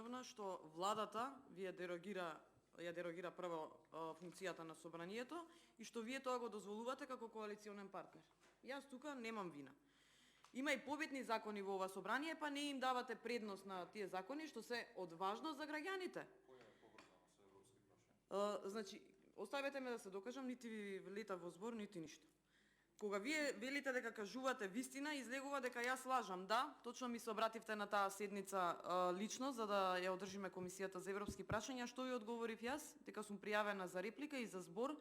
изненадна што владата ја дерогира прво функцијата на собранието и што вие тоа го дозволувате како коалиционен партнер. Јас тука немам вина. Има и побитни закони во ова собрание, па не им давате предност на тие закони што се од важност за граѓаните. Која е поврзано со европски прашања? Значи, оставете ме да се докажам, нити ви лета во збор, нити ништо. Кога вие велите дека кажувате вистина, излегува дека јас лажам. Да, точно ми се обративте на таа седница лично, за да ја одржиме Комисијата за европски прашања. Што ви одговорив јас? Дека сум пријавена за реплика и за збор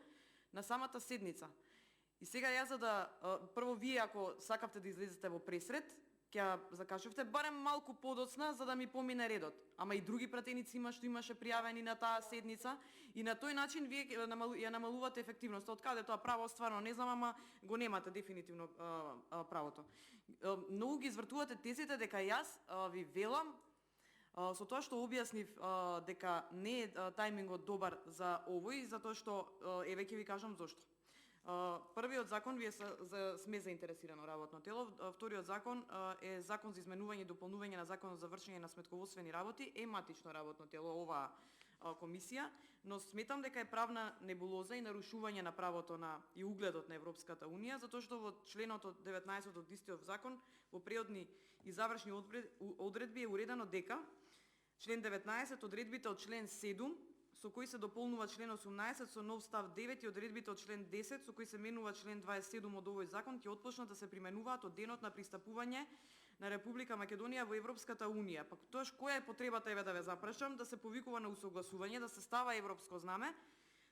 на самата седница. И сега јас за да прво вие ако сакавте да излезете во пресред, ќе закажувате барем малку подоцна за да ми помине редот. Ама и други пратеници што имаше пријавени на таа седница и на тој начин вие ја намалувате ефективноста. Од каде тоа право стварно не знам, ама го немате дефинитивно правото. Многу ги извртувате тезите дека јас ви велам со тоа што објаснив дека не е тајмингот добар за овој, затоа што еве ќе ви кажам зошто. Првиот закон вие сме заинтересирано работно тело, вториот закон е закон за изменување и дополнување на законот за вршење на сметководствени работи, е матично работно тело оваа комисија, но сметам дека е правна небулоза и нарушување на правото на и угледот на Европската унија, затоа што во членот од 19 од истиот закон во преодни и завршни одредби е уредено дека член 19 одредбите од член 7 со кои се дополнува член 18 со нов став 9 и одредбите од член 10 со кои се менува член 27 од овој закон ќе отпочнат да се применуваат од денот на пристапување на Република Македонија во Европската унија. Пак тоаш која е потребата, еве да ве запрашам, да се повикува на усогласување, да се става европско знаме,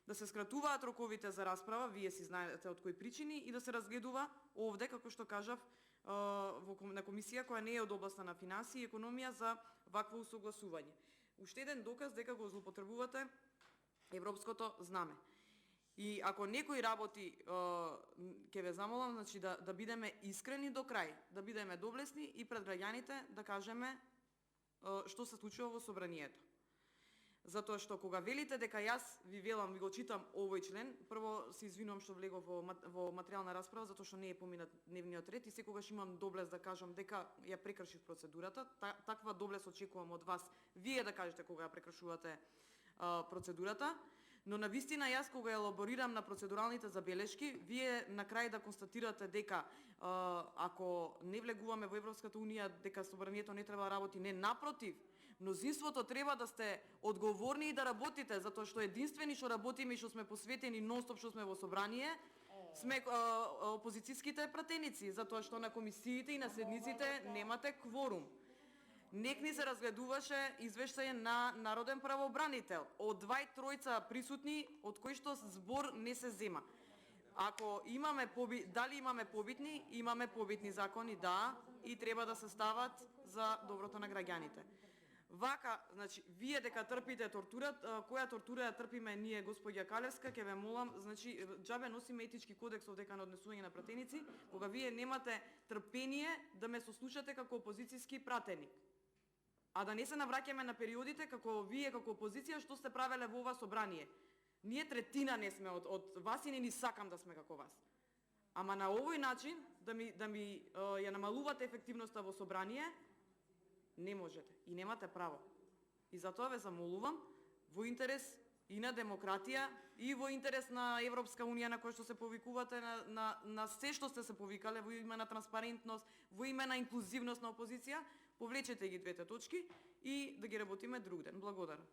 да се скратуваат роковите за расправа, вие си знаете од кои причини, и да се разгледува овде, како што кажав, на комисија која не е од областа на финансии и економија за вакво усогласување. Уште еден доказ дека го злоупотребувате европското знаме. И ако некој работи, ќе ве замолам, значи да бидеме искрени до крај, да бидеме доблесни и пред граѓаните да кажеме што се случува во собранието. Затоа што кога велите дека јас ви велам, ви го читам овој член, прво се извинувам што влегов во материјална расправа, затоа што не е поминат дневниот ред и секогаш имам доблест да кажам дека ја прекршив процедурата. Таква доблест очекувам од вас, вие да кажете кога ја прекршувате процедурата. Но навистина јас кога елаборирам на процедуралните забелешки, вие на крај да констатирате дека ако не влегуваме во Европската унија, дека собранието не треба да работи, не, напротив, мнозинството треба да сте одговорни и да работите, затоа што единствени што работиме и што сме посветени нонстоп што сме во собрание, сме опозицијските пратеници, затоа што на комисиите и на седниците немате кворум. Нек ни се разгледуваше извештај на народен правобранител од 2-3 присутни, од кои што збор не се зема. Ако имаме дали имаме побитни закони, да, и треба да се стават за доброто на граѓаните. Вака, значи, вие дека трпите тортура, која тортура ја трпиме ние, господја Калевска, ќе ве молам, значи, џабе носиме етички кодекс овдека на однесување на пратеници, кога вие немате трпение да ме сослушате како опозицијски пратеник. А да не се навраќаме на периодите како вие како опозиција што сте правеле во ова собрание. Ние третина не сме од вас и не ни сакам да сме како вас. Ама на овој начин да ми ја намалувате ефективноста во собрание, не можете и немате право. И затоа ве замолувам во интерес и на демократија и во интерес на Европска унија на која што се повикувате на се што сте се повикале во име на транспарентност, во име на инклузивност на опозиција, повлечете ги двете точки и да ги работиме друг ден. Благодарам.